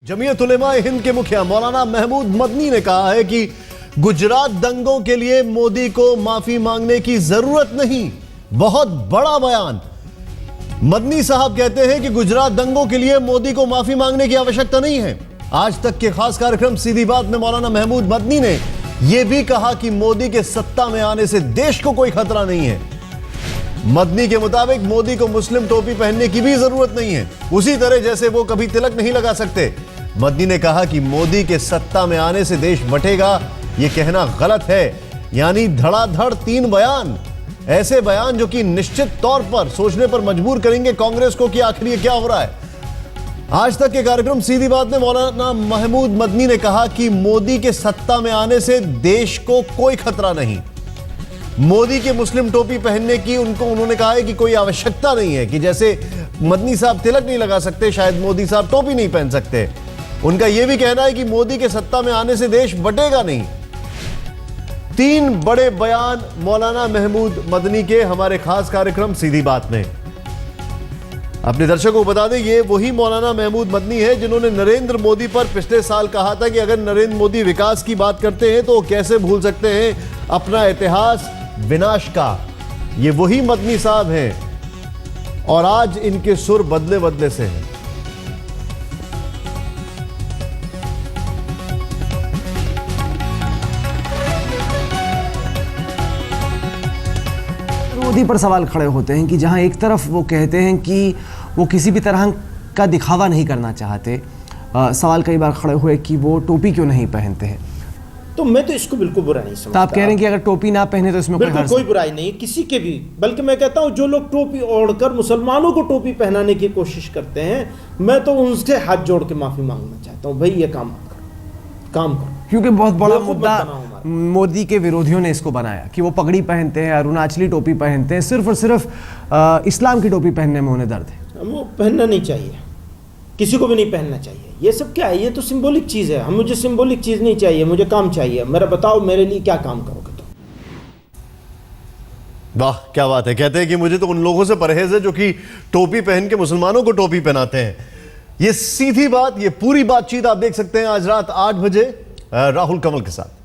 जमीयत उलेमा हिंद के मुखिया मौलाना महमूद मदनी ने कहा है कि गुजरात दंगों के लिए मोदी को माफी मांगने की जरूरत नहीं। बहुत बड़ा बयान। मदनी साहब कहते हैं कि गुजरात दंगों के लिए मोदी को माफी मांगने की आवश्यकता नहीं है। आज तक के खास कार्यक्रम सीधी बात में मौलाना महमूद मदनी ने यह भी कहा कि मोदी के सत्ता में आने से देश को कोई खतरा नहीं है। मदनी के मुताबिक मोदी को मुस्लिम टोपी पहनने की भी जरूरत नहीं है, उसी तरह जैसे वो कभी तिलक नहीं लगा सकते। मदनी ने कहा कि मोदी के सत्ता में आने से देश बटेगा, यह कहना गलत है। यानी धड़ाधड़ 3 बयान, ऐसे बयान जो कि निश्चित तौर पर सोचने पर मजबूर करेंगे कांग्रेस को कि आखिर ये क्या हो रहा है। आज तक के कार्यक्रम सीधी बात में मौलाना महमूद मदनी ने कहा कि मोदी के सत्ता में आने से देश को कोई खतरा नहीं। मोदी के मुस्लिम टोपी पहनने की उन्होंने कहा है कि कोई आवश्यकता नहीं है, कि जैसे मदनी साहब तिलक नहीं लगा सकते, शायद मोदी साहब टोपी नहीं पहन सकते। उनका यह भी कहना है कि मोदी के सत्ता में आने से देश बटेगा नहीं। 3 बड़े बयान मौलाना महमूद मदनी के हमारे खास कार्यक्रम सीधी बात में। अपने दर्शकों को बता दें, ये वही मौलाना महमूद मदनी है जिन्होंने नरेंद्र मोदी पर पिछले साल कहा था कि अगर नरेंद्र मोदी विकास की बात करते हैं तो वो कैसे भूल सकते हैं अपना इतिहास विनाश का। ये वही मदनी साहब हैं और आज इनके सुर बदले बदले से हैं। मोदी पर सवाल खड़े होते हैं कि जहां एक तरफ वो कहते हैं कि वो किसी भी तरह का दिखावा नहीं करना चाहते, सवाल कई बार खड़े हुए कि वो टोपी क्यों नहीं पहनते हैं। तो मैं तो इसको बिल्कुल बुरा नहीं समझता। तो आप कह रहे हैं कि अगर टोपी ना पहने तो इसमें कोई बुराई नहीं किसी के भी, बल्कि मैं कहता हूं जो लोग टोपी ओढ़कर मुसलमानों को टोपी पहनाने की कोशिश करते हैं, मैं तो उनसे हाथ जोड़ के माफी मांगना चाहता हूं, भाई ये काम करो। क्योंकि बहुत बड़ा मुद्दा मोदी के विरोधियों ने इसको बनाया कि वो पगड़ी पहनते हैं, अरुणाचली टोपी पहनते हैं, सिर्फ और सिर्फ इस्लाम की टोपी पहनने में उन्हें दर्द है। वो पहनना नहीं चाहिए, किसी को भी नहीं पहनना चाहिए। ये सब क्या है, ये तो सिंबॉलिक चीज़ है। मुझे सिंबॉलिक चीज़ नहीं चाहिए, मुझे काम चाहिए। मेरा बताओ मेरे लिए क्या काम करोगे तुम? वाह क्या बात है। कहते हैं कि मुझे तो उन लोगों से परहेज है जो कि टोपी पहन के मुसलमानों को टोपी पहनाते हैं। ये सीधी बात, ये पूरी बातचीत आप देख सकते हैं आज रात 8 बजे राहुल कंवल के साथ।